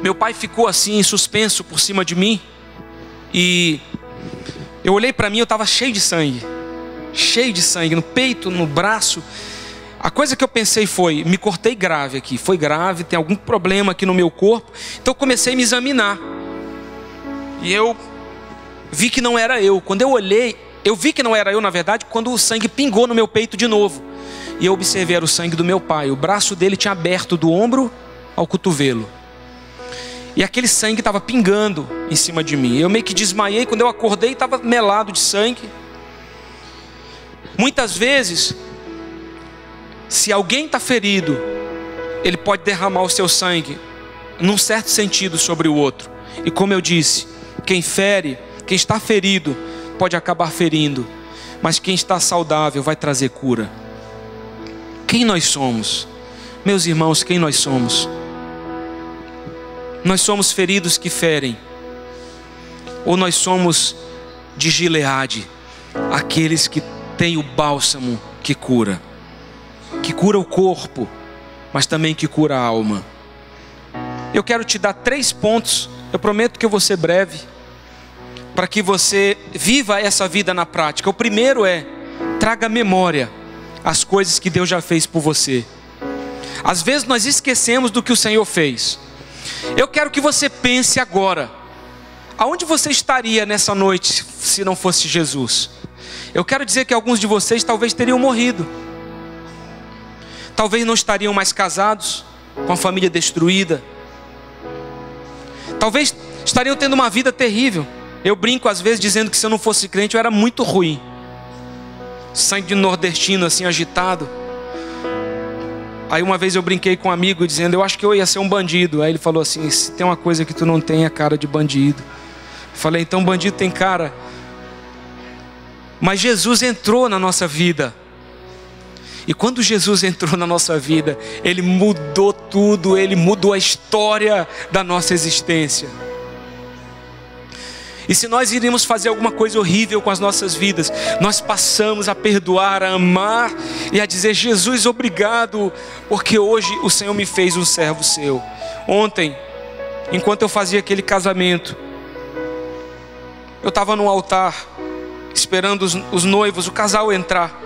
A: meu pai ficou assim, suspenso por cima de mim. E eu olhei para mim, eu estava cheio de sangue no peito, no braço. A coisa que eu pensei foi: me cortei grave aqui, foi grave, tem algum problema aqui no meu corpo. Então eu comecei a me examinar. E eu vi que não era eu. Quando eu olhei, eu vi que não era eu, na verdade, quando o sangue pingou no meu peito de novo. E eu observei, era o sangue do meu pai. O braço dele tinha aberto do ombro ao cotovelo. E aquele sangue estava pingando em cima de mim. Eu meio que desmaiei, quando eu acordei estava melado de sangue. Muitas vezes, se alguém está ferido, ele pode derramar o seu sangue, num certo sentido, sobre o outro. E como eu disse, quem fere, quem está ferido, pode acabar ferindo. Mas quem está saudável vai trazer cura. Quem nós somos? Meus irmãos, quem nós somos? Nós somos feridos que ferem, ou nós somos de Gileade, aqueles que têm o bálsamo que cura o corpo, mas também que cura a alma. Eu quero te dar 3 pontos, eu prometo que eu vou ser breve, para que você viva essa vida na prática. O primeiro é: traga à memória as coisas que Deus já fez por você. Às vezes nós esquecemos do que o Senhor fez. Eu quero que você pense agora: aonde você estaria nessa noite se não fosse Jesus? Eu quero dizer que alguns de vocês talvez teriam morrido. Talvez não estariam mais casados, com a família destruída. Talvez estariam tendo uma vida terrível. Eu brinco às vezes dizendo que se eu não fosse crente eu era muito ruim. Sangue de nordestino assim, agitado. Aí uma vez eu brinquei com um amigo dizendo: eu acho que eu ia ser um bandido. Aí ele falou assim: se tem uma coisa que tu não tem é cara de bandido. Eu falei: então bandido tem cara. Mas Jesus entrou na nossa vida. E quando Jesus entrou na nossa vida, Ele mudou tudo, Ele mudou a história da nossa existência. E se nós iríamos fazer alguma coisa horrível com as nossas vidas, nós passamos a perdoar, a amar e a dizer: Jesus, obrigado, porque hoje o Senhor me fez um servo seu. Ontem, enquanto eu fazia aquele casamento, eu estava no altar, esperando os noivos, o casal entrar.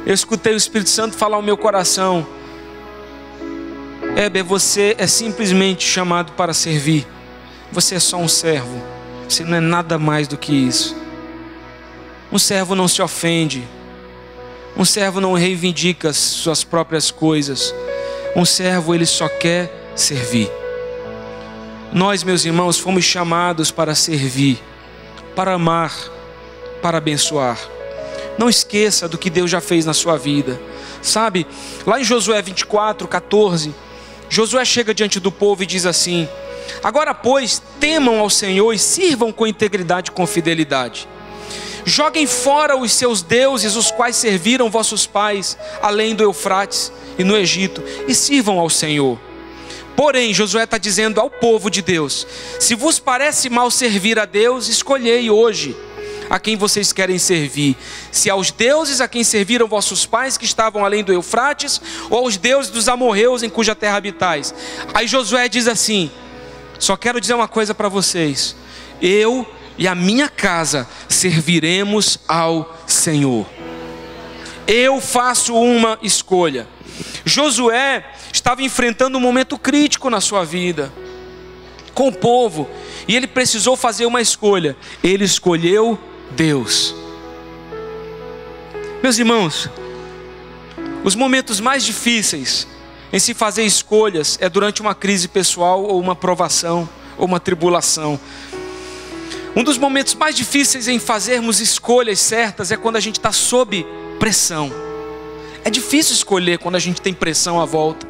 A: Eu escutei o Espírito Santo falar ao meu coração: Heber, você é simplesmente chamado para servir. Você é só um servo. Você não é nada mais do que isso. Um servo não se ofende. Um servo não reivindica suas próprias coisas. Um servo, ele só quer servir. Nós, meus irmãos, fomos chamados para servir, para amar, para abençoar. Não esqueça do que Deus já fez na sua vida. Sabe, lá em Josué 24:14, Josué chega diante do povo e diz assim: agora, pois, temam ao Senhor e sirvam com integridade e com fidelidade. Joguem fora os seus deuses, os quais serviram vossos pais, além do Eufrates e no Egito, e sirvam ao Senhor. Porém, Josué está dizendo ao povo de Deus: se vos parece mal servir a Deus, escolhei hoje a quem vocês querem servir, se aos deuses a quem serviram vossos pais que estavam além do Eufrates, ou aos deuses dos amorreus em cuja terra habitais. Aí Josué diz assim: só quero dizer uma coisa para vocês, eu e a minha casa serviremos ao Senhor. Eu faço uma escolha. Josué estava enfrentando um momento crítico na sua vida, com o povo, e ele precisou fazer uma escolha. Ele escolheu Deus. Meus irmãos, os momentos mais difíceis em se fazer escolhas é durante uma crise pessoal, ou uma provação, ou uma tribulação. Um dos momentos mais difíceis em fazermos escolhas certas é quando a gente está sob pressão. É difícil escolher quando a gente tem pressão à volta,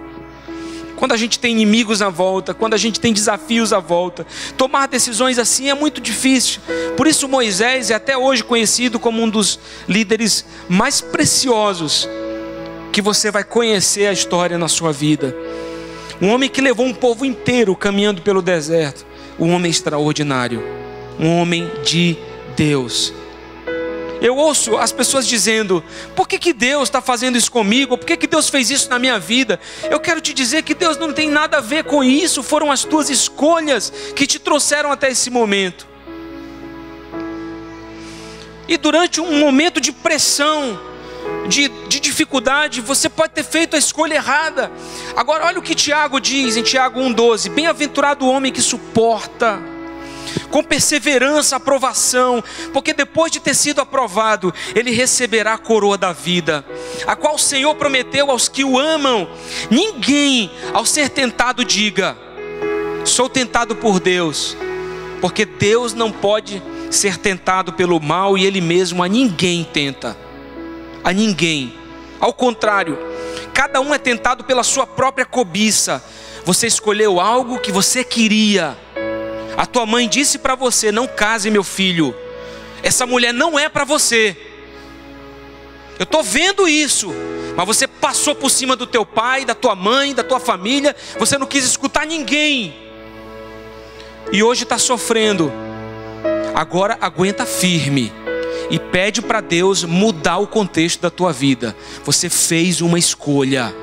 A: quando a gente tem inimigos à volta, quando a gente tem desafios à volta. Tomar decisões assim é muito difícil. Por isso Moisés é até hoje conhecido como um dos líderes mais preciosos que você vai conhecer a história na sua vida. Um homem que levou um povo inteiro caminhando pelo deserto. Um homem extraordinário, um homem de Deus. Eu ouço as pessoas dizendo: por que Deus está fazendo isso comigo? Por que Deus fez isso na minha vida? Eu quero te dizer que Deus não tem nada a ver com isso. Foram as tuas escolhas que te trouxeram até esse momento. E durante um momento de pressão, de dificuldade, você pode ter feito a escolha errada. Agora olha o que Tiago diz em Tiago 1,12: bem-aventurado o homem que suporta com perseverança a provação, porque depois de ter sido aprovado, ele receberá a coroa da vida, a qual o Senhor prometeu aos que o amam. Ninguém, ao ser tentado, diga: sou tentado por Deus, porque Deus não pode ser tentado pelo mal, e Ele mesmo a ninguém tenta, a ninguém. Ao contrário, cada um é tentado pela sua própria cobiça. Você escolheu algo que você queria. A tua mãe disse para você: não case, meu filho, essa mulher não é para você. Eu estou vendo isso, mas você passou por cima do teu pai, da tua mãe, da tua família. Você não quis escutar ninguém, e hoje está sofrendo. Agora aguenta firme e pede para Deus mudar o contexto da tua vida. Você fez uma escolha.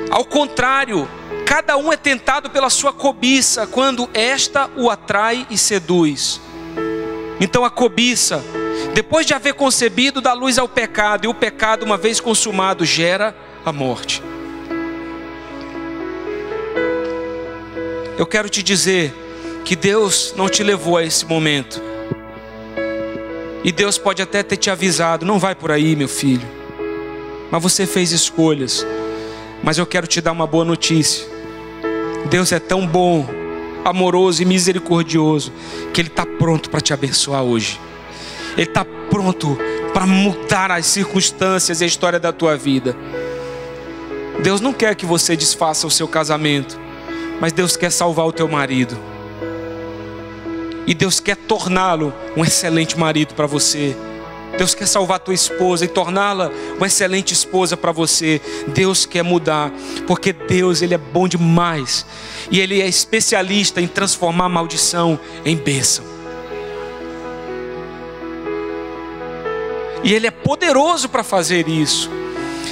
A: Ao contrário, cada um é tentado pela sua cobiça, quando esta o atrai e seduz. Então a cobiça, depois de haver concebido, dá luz ao pecado, e o pecado, uma vez consumado, gera a morte. Eu quero te dizer que Deus não te levou a esse momento, e Deus pode até ter te avisado: não vai por aí, meu filho. Mas você fez escolhas. Mas eu quero te dar uma boa notícia. Deus é tão bom, amoroso e misericordioso, que Ele está pronto para te abençoar hoje. Ele está pronto para mudar as circunstâncias e a história da tua vida. Deus não quer que você desfaça o seu casamento, mas Deus quer salvar o teu marido. E Deus quer torná-lo um excelente marido para você. Deus quer salvar a tua esposa e torná-la uma excelente esposa para você. Deus quer mudar, porque Deus, Ele é bom demais, e Ele é especialista em transformar a maldição em bênção. E Ele é poderoso para fazer isso.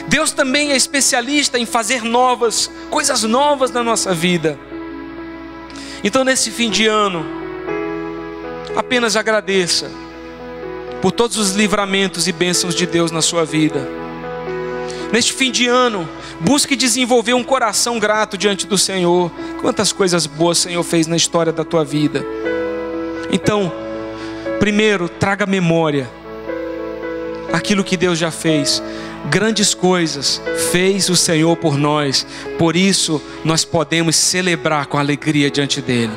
A: Deus também é especialista em fazer coisas novas na nossa vida. Então, nesse fim de ano, apenas agradeça por todos os livramentos e bênçãos de Deus na sua vida. Neste fim de ano, busque desenvolver um coração grato diante do Senhor. Quantas coisas boas o Senhor fez na história da tua vida. Então, primeiro, traga à memória aquilo que Deus já fez. Grandes coisas fez o Senhor por nós, por isso nós podemos celebrar com alegria diante dele.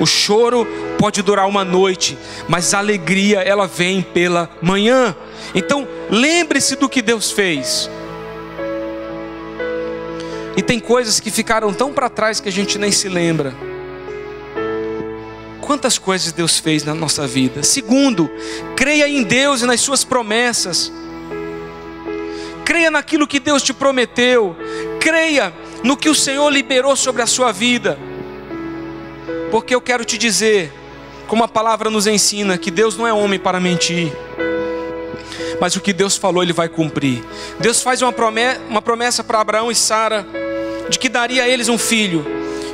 A: O choro pode durar uma noite, mas a alegria ela vem pela manhã. Então lembre-se do que Deus fez. E tem coisas que ficaram tão para trás que a gente nem se lembra. Quantas coisas Deus fez na nossa vida. Segundo, creia em Deus e nas suas promessas. Creia naquilo que Deus te prometeu. Creia no que o Senhor liberou sobre a sua vida. Porque eu quero te dizer, como a palavra nos ensina, que Deus não é homem para mentir. Mas o que Deus falou, Ele vai cumprir. Deus faz uma promessa para Abraão e Sara, de que daria a eles um filho.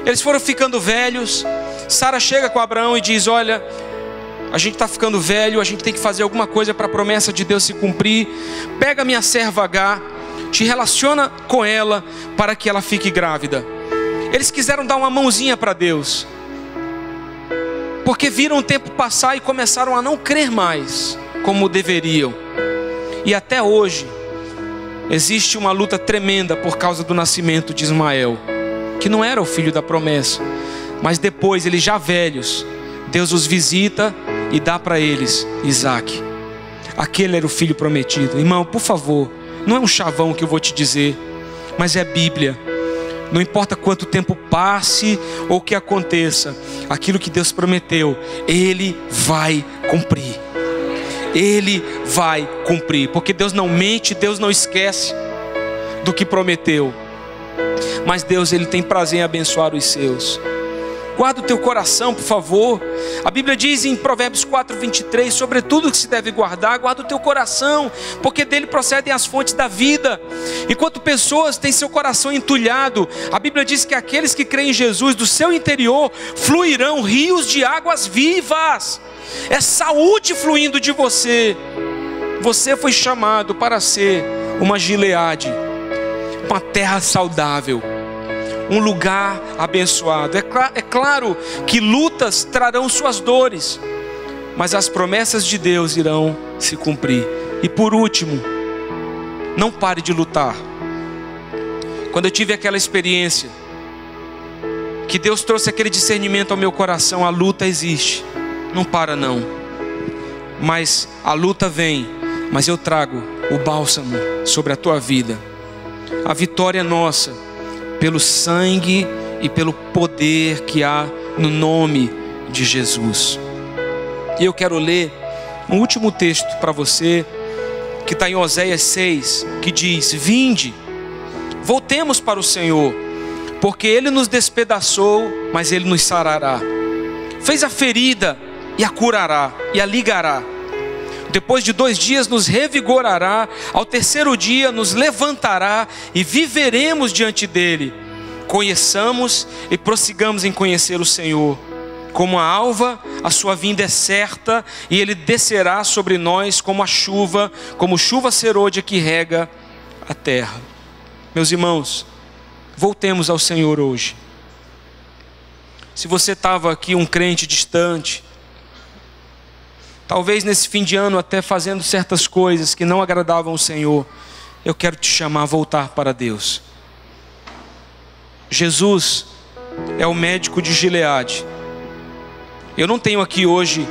A: Eles foram ficando velhos. Sara chega com Abraão e diz: olha, a gente está ficando velho, a gente tem que fazer alguma coisa para a promessa de Deus se cumprir. Pega minha serva Agar, te relaciona com ela para que ela fique grávida. Eles quiseram dar uma mãozinha para Deus, porque viram o tempo passar e começaram a não crer mais como deveriam. E até hoje existe uma luta tremenda por causa do nascimento de Ismael, que não era o filho da promessa, mas depois, eles já velhos, Deus os visita e dá para eles Isaac. Aquele era o filho prometido. Irmão, por favor, não é um chavão que eu vou te dizer, mas é Bíblia. Não importa quanto tempo passe ou o que aconteça, aquilo que Deus prometeu, Ele vai cumprir. Ele vai cumprir, porque Deus não mente, Deus não esquece do que prometeu. Mas Deus, Ele tem prazer em abençoar os seus. Guarda o teu coração, por favor. A Bíblia diz em Provérbios 4:23, sobre tudo que se deve guardar, guarda o teu coração, porque dele procedem as fontes da vida. Enquanto pessoas têm seu coração entulhado, a Bíblia diz que aqueles que creem em Jesus, do seu interior fluirão rios de águas vivas. É saúde fluindo de você. Você foi chamado para ser uma Gileade, uma terra saudável, um lugar abençoado. É claro que lutas trarão suas dores, mas as promessas de Deus irão se cumprir. E por último, não pare de lutar. Quando eu tive aquela experiência, que Deus trouxe aquele discernimento ao meu coração, a luta existe, não para não. Mas a luta vem, mas eu trago o bálsamo sobre a tua vida. A vitória é nossa, pelo sangue e pelo poder que há no nome de Jesus. E eu quero ler um último texto para você, que está em Oséias 6, que diz: vinde, voltemos para o Senhor, porque Ele nos despedaçou, mas Ele nos sarará. Fez a ferida e a curará, e a ligará. Depois de 2 dias nos revigorará, ao 3º dia nos levantará e viveremos diante dele. Conheçamos e prossigamos em conhecer o Senhor. Como a alva, a sua vinda é certa, e ele descerá sobre nós como chuva serôdia que rega a terra. Meus irmãos, voltemos ao Senhor hoje. Se você estava aqui um crente distante, talvez nesse fim de ano até fazendo certas coisas que não agradavam o Senhor, eu quero te chamar a voltar para Deus. Jesus é o médico de Gileade. Eu não tenho aqui hoje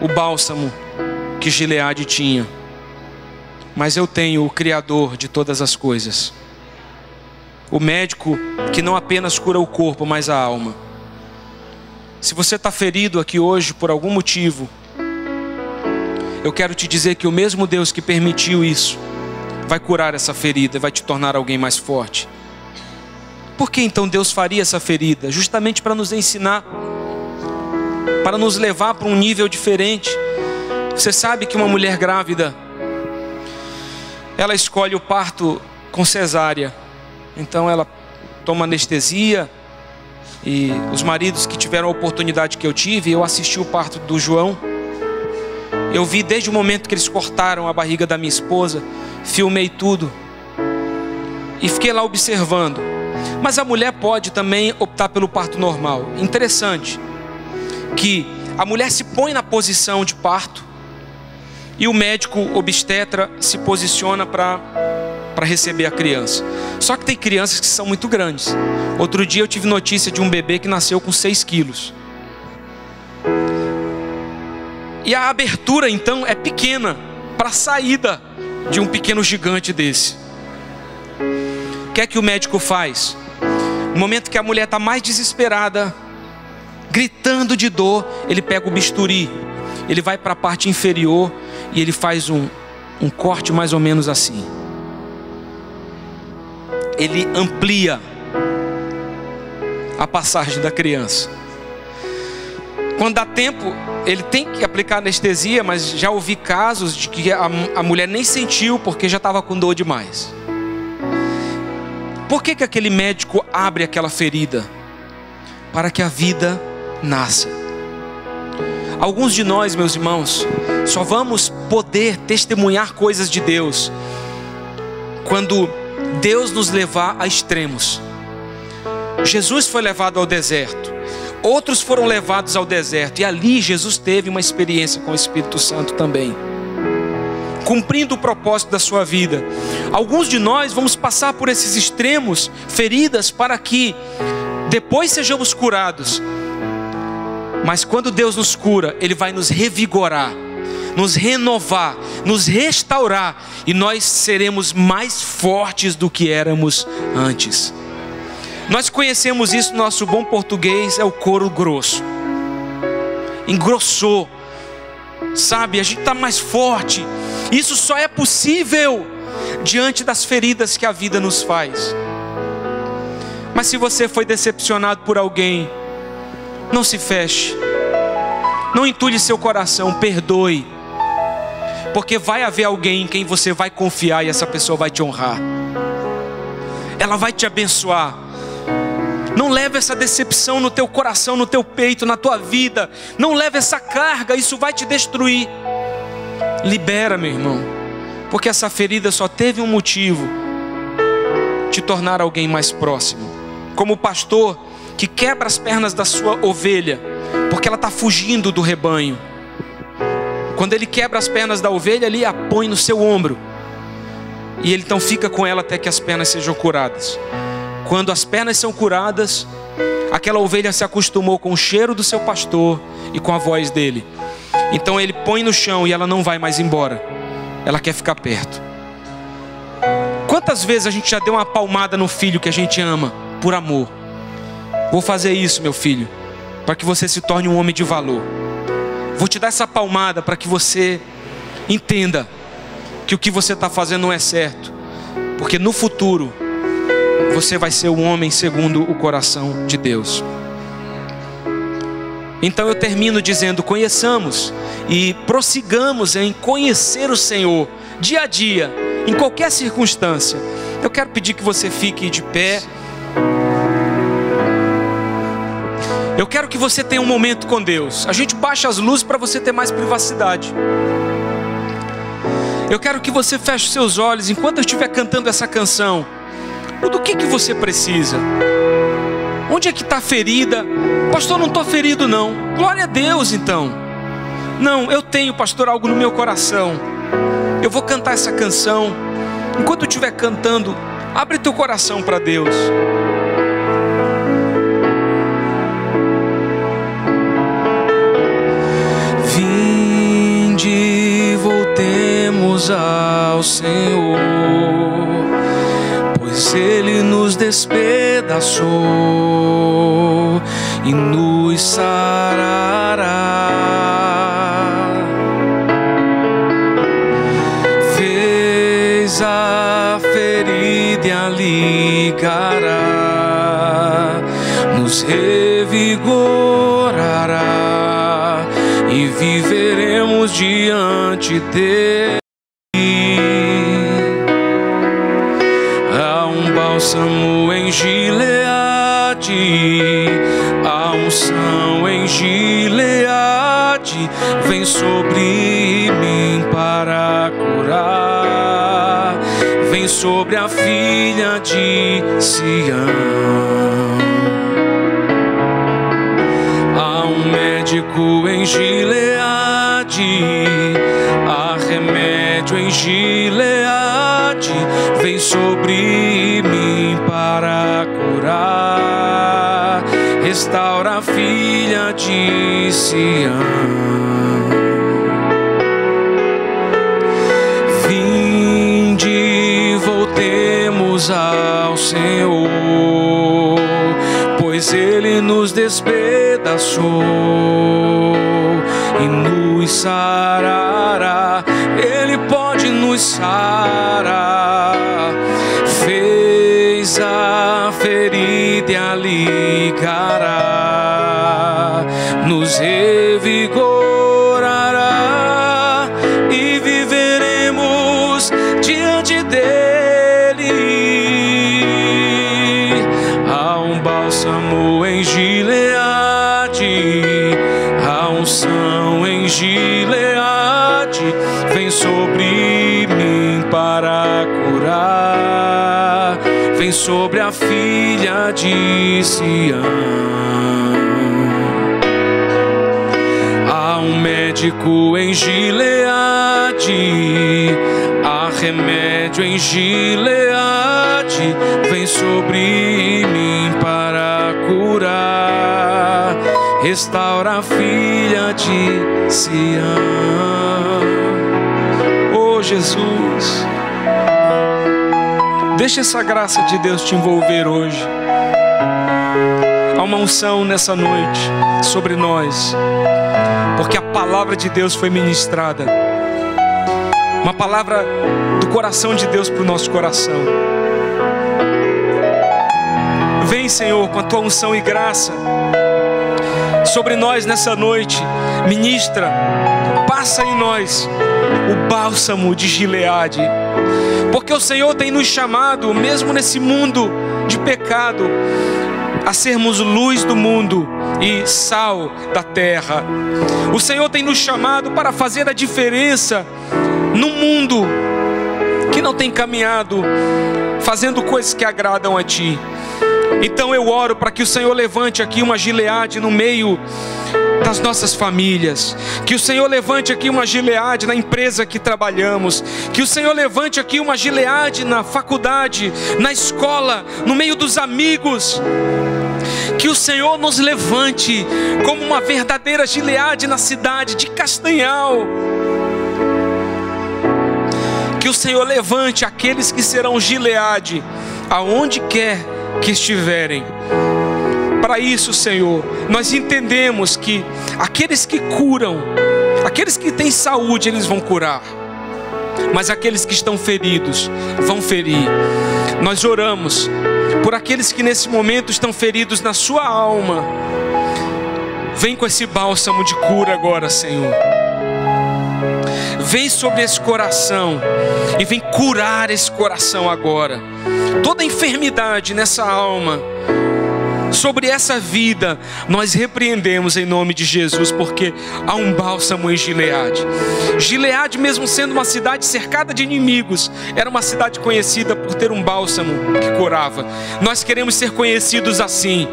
A: o bálsamo que Gileade tinha, mas eu tenho o Criador de todas as coisas. O médico que não apenas cura o corpo, mas a alma. Se você está ferido aqui hoje por algum motivo, eu quero te dizer que o mesmo Deus que permitiu isso vai curar essa ferida, vai te tornar alguém mais forte. Por que então Deus faria essa ferida? Justamente para nos ensinar, para nos levar para um nível diferente. Você sabe que uma mulher grávida, ela escolhe o parto com cesárea. Então ela toma anestesia. E os maridos que tiveram a oportunidade que eu tive, eu assisti o parto do João. Eu vi desde o momento que eles cortaram a barriga da minha esposa, filmei tudo e fiquei lá observando. Mas a mulher pode também optar pelo parto normal. Interessante que a mulher se põe na posição de parto e o médico obstetra se posiciona para para receber a criança. Só que tem crianças que são muito grandes. Outro dia eu tive notícia de um bebê que nasceu com 6 quilos. E a abertura então é pequena para a saída de um pequeno gigante desse. O que é que o médico faz? No momento que a mulher está mais desesperada, gritando de dor, ele pega o bisturi, ele vai para a parte inferior e ele faz um corte mais ou menos assim. Ele amplia a passagem da criança. Quando dá tempo, ele tem que aplicar anestesia, mas já ouvi casos de que a mulher nem sentiu porque já estava com dor demais. Por que aquele médico abre aquela ferida? Para que a vida nasça. Alguns de nós, meus irmãos, só vamos poder testemunhar coisas de Deus quando Deus nos levar a extremos. Jesus foi levado ao deserto. Outros foram levados ao deserto. E ali Jesus teve uma experiência com o Espírito Santo também, cumprindo o propósito da sua vida. Alguns de nós vamos passar por esses extremos, feridas, para que depois sejamos curados. Mas quando Deus nos cura, Ele vai nos revigorar, nos renovar, nos restaurar, e nós seremos mais fortes do que éramos antes. Nós conhecemos isso no nosso bom português, é o couro grosso. Engrossou, sabe? A gente está mais forte. Isso só é possível diante das feridas que a vida nos faz. Mas se você foi decepcionado por alguém, não se feche, não entulhe seu coração, perdoe, porque vai haver alguém em quem você vai confiar e essa pessoa vai te honrar, ela vai te abençoar. Não leve essa decepção no teu coração, no teu peito, na tua vida. Não leve essa carga, isso vai te destruir. Libera, meu irmão, porque essa ferida só teve um motivo: te tornar alguém mais próximo. Como o pastor que quebra as pernas da sua ovelha porque ela está fugindo do rebanho. Quando ele quebra as pernas da ovelha, ele a põe no seu ombro e ele então fica com ela até que as pernas sejam curadas. Quando as pernas são curadas, aquela ovelha se acostumou com o cheiro do seu pastor e com a voz dele. Então ele põe no chão e ela não vai mais embora. Ela quer ficar perto. Quantas vezes a gente já deu uma palmada no filho que a gente ama por amor? Vou fazer isso, meu filho, para que você se torne um homem de valor. Vou te dar essa palmada para que você entenda que o que você está fazendo não é certo, porque no futuro você vai ser um homem segundo o coração de Deus. Então eu termino dizendo: conheçamos e prossigamos em conhecer o Senhor dia a dia, em qualquer circunstância. Eu quero pedir que você fique de pé. Eu quero que você tenha um momento com Deus. A gente baixa as luzes para você ter mais privacidade. Eu quero que você feche seus olhos enquanto eu estiver cantando essa canção. Do que você precisa? Onde é que está ferida? Pastor, não estou ferido não. Glória a Deus então. Não, eu tenho, pastor, algo no meu coração. Eu vou cantar essa canção. Enquanto eu estiver cantando, abre teu coração para Deus. Vinde, voltemos ao Senhor, pois Ele nos despedaçou e nos sarará. Fez a ferida e a ligará, nos revigorará e viveremos diante dele. Bálsamo em Gileade, a unção em Gileade vem sobre mim para curar, vem sobre a filha de Sião. Há um médico em Gileade, há remédio em Gileade, vem sobre mim para curar, restaura a filha de Sião. Vinde, voltemos ao Senhor, pois Ele nos despedaçou e nos sarará. Ele pode nos sarar. Fez a ferida e a ligará, nos revigorará e viveremos diante dele. Há um bálsamo em Gileade, há unção em Gileade, vem sobre mim para curar, vem sobre a filha de Sião. Há um médico em Gileade, há remédio em Gileade, vem sobre mim para curar, restaura a filha de Sião. Oh Jesus, deixa essa graça de Deus te envolver hoje. Há uma unção nessa noite sobre nós, porque a palavra de Deus foi ministrada, uma palavra do coração de Deus para o nosso coração. Vem, Senhor, com a tua unção e graça sobre nós nessa noite. Ministra, passa em nós o bálsamo de Gileade, porque o Senhor tem nos chamado, mesmo nesse mundo de pecado, a sermos luz do mundo e sal da terra. O Senhor tem nos chamado para fazer a diferença num mundo que não tem caminhado fazendo coisas que agradam a Ti. Então eu oro para que o Senhor levante aqui uma Gileade no meio das nossas famílias, que o Senhor levante aqui uma Gileade na empresa que trabalhamos, que o Senhor levante aqui uma Gileade na faculdade, na escola, no meio dos amigos, que o Senhor nos levante como uma verdadeira Gileade na cidade de Castanhal, que o Senhor levante aqueles que serão Gileade aonde quer que estiverem. Para isso, Senhor, nós entendemos que aqueles que curam, aqueles que têm saúde, eles vão curar, mas aqueles que estão feridos vão ferir. Nós oramos por aqueles que nesse momento estão feridos na sua alma. Vem com esse bálsamo de cura agora, Senhor. Vem sobre esse coração e vem curar esse coração agora. Toda enfermidade nessa alma, sobre essa vida, nós repreendemos em nome de Jesus, porque há um bálsamo em Gileade. Gileade, mesmo sendo uma cidade cercada de inimigos, era uma cidade conhecida por ter um bálsamo que curava. Nós queremos ser conhecidos assim.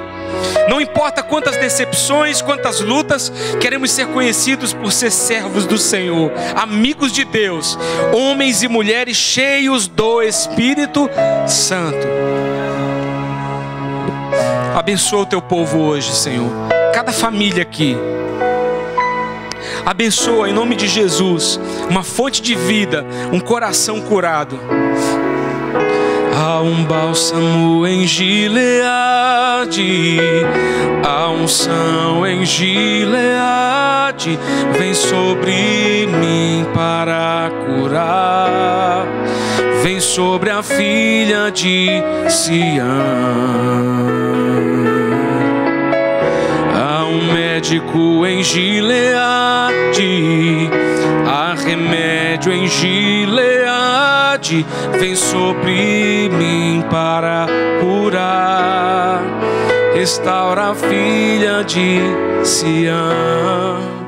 A: Não importa quantas decepções, quantas lutas, queremos ser conhecidos por ser servos do Senhor, amigos de Deus, homens e mulheres cheios do Espírito Santo. Abençoa o teu povo hoje, Senhor, cada família aqui. Abençoa em nome de Jesus uma fonte de vida, um coração curado. Há um bálsamo em Gileade, há unção em Gileade, vem sobre mim para curar, vem sobre a filha de Sião. Há um médico em Gileade, há remédio em Gileade, vem sobre mim para curar, restaura a filha de Sião.